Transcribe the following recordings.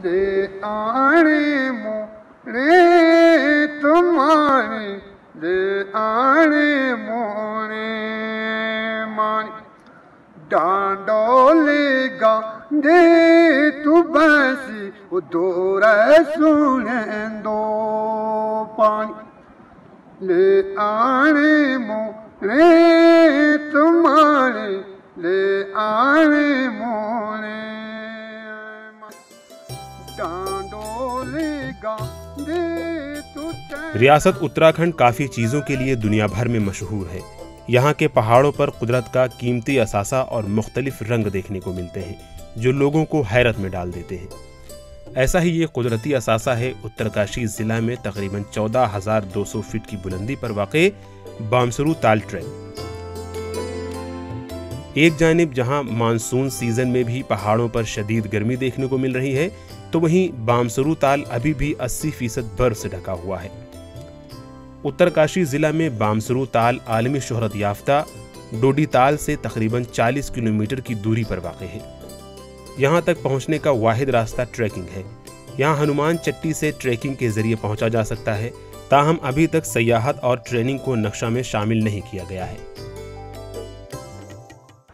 दे आने मोने तुम्हारे दे आने मोने मानी डांडोलेगा दे तू बसी वो दूर सुने दो पानी ले आने मोने तुम्हारे ले आने मोने डांडोलेगा दे तू। रियासत उत्तराखंड काफ़ी चीज़ों के लिए दुनिया भर में मशहूर है। यहाँ के पहाड़ों पर कुदरत का कीमती असासा और मुख्तलिफ रंग देखने को मिलते हैं जो लोगों को हैरत में डाल देते हैं। ऐसा ही ये कुदरती असासा है उत्तरकाशी ज़िला में तकरीबन 14,200 फीट की बुलंदी पर वाक़े बामसरू ताल ट्रैक। एक जानिब जहाँ मानसून सीजन में भी पहाड़ों पर शदीद गर्मी देखने को मिल रही है, तो वहीं बामसरू ताल अभी भी 80% बर्फ से ढका हुआ है। उत्तरकाशी जिला में बामसरू ताल आलमी शोहरत याफ्ता डोडी ताल से तकरीबन 40 किलोमीटर की दूरी पर वाक़ है। यहाँ तक पहुँचने का वाहिद रास्ता ट्रैकिंग है। यहाँ हनुमान चट्टी से ट्रैकिंग के जरिए पहुँचा जा सकता है, ताहम अभी तक सयाहत और ट्रेनिंग को नक्शा में शामिल नहीं किया गया है।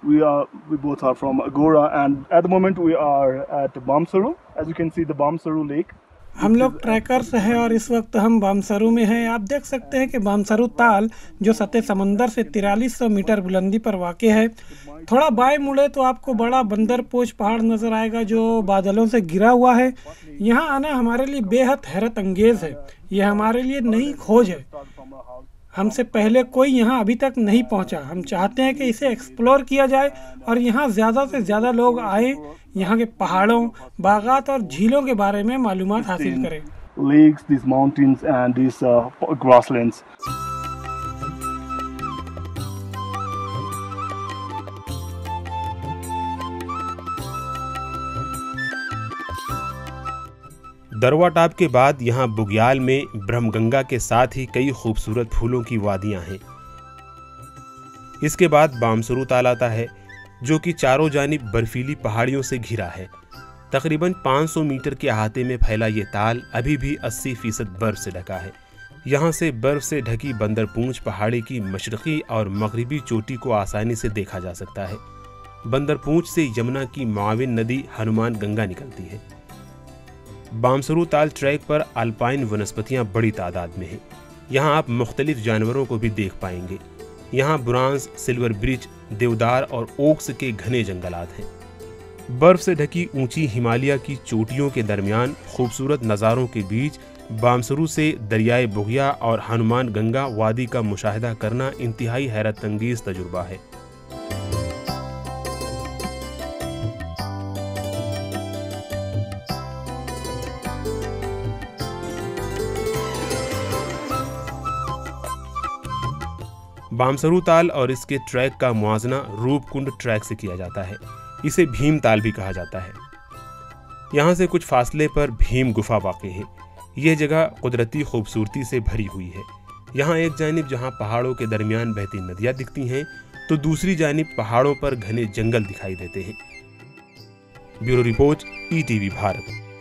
We both are from Agora and at the moment we are at Bamsaru. As you can see the Bamsaru lake. हम लोग ट्रैकर्स हैं और इस वक्त हम बामसरू में हैं। आप देख सकते हैं कि बामसरू ताल जो सतह समंदर से 4300 मीटर बुलंदी पर वाक़ है। थोड़ा बाएं मुड़े तो आपको बड़ा बंदरपोश पहाड़ नज़र आएगा जो बादलों से घिरा हुआ है। यहाँ आना हमारे लिए बेहद हैरत अंगेज़ है। यह हमारे लिए नई खोज है। हमसे पहले कोई यहाँ अभी तक नहीं पहुँचा। हम चाहते हैं कि इसे एक्सप्लोर किया जाए और यहाँ ज़्यादा से ज़्यादा लोग आए, यहाँ के पहाड़ों, बागात और झीलों के बारे में मालूमात हासिल करें। Lakes, these mountains and these grasslands. दरवा टाप के बाद यहाँ बुग्याल में ब्रह्मगंगा के साथ ही कई खूबसूरत फूलों की वादियाँ हैं। इसके बाद बामसरू ताल आता है जो कि चारों जानिब बर्फीली पहाड़ियों से घिरा है। तकरीबन 500 मीटर के अहाते में फैला ये ताल अभी भी 80% बर्फ से ढका है। यहाँ से बर्फ से ढकी बंदरपूंछ पहाड़ी की मशरक़ी और मगरिबी चोटी को आसानी से देखा जा सकता है। बंदरपूंछ से यमुना की मुआविन नदी हनुमान गंगा निकलती है। बामसरू ताल ट्रैक पर अल्पाइन वनस्पतियाँ बड़ी तादाद में हैं। यहाँ आप मुख्तलिफ जानवरों को भी देख पाएंगे। यहाँ बुरांस, सिल्वर ब्रिज, देवदार और ओक्स के घने जंगलात हैं। बर्फ से ढकी ऊंची हिमालय की चोटियों के दरमियान खूबसूरत नज़ारों के बीच बामसरू से दरियाए बुगिया और हनुमान गंगा वादी का मुशाहिदा करना इंतहाई हैरत अंगेज़ तजुर्बा है। बामसरू ताल और इसके ट्रैक का मुआजना रूपकुंड ट्रैक से किया जाता है। इसे भीम ताल भी कहा जाता है। यहाँ से कुछ फासले पर भीम गुफा वाक़ है। यह जगह कुदरती खूबसूरती से भरी हुई है। यहाँ एक जानिब जहाँ पहाड़ों के दरमियान बहती नदियाँ दिखती हैं, तो दूसरी जानिब पहाड़ों पर घने जंगल दिखाई देते हैं। Bureau report, ETV Bharat.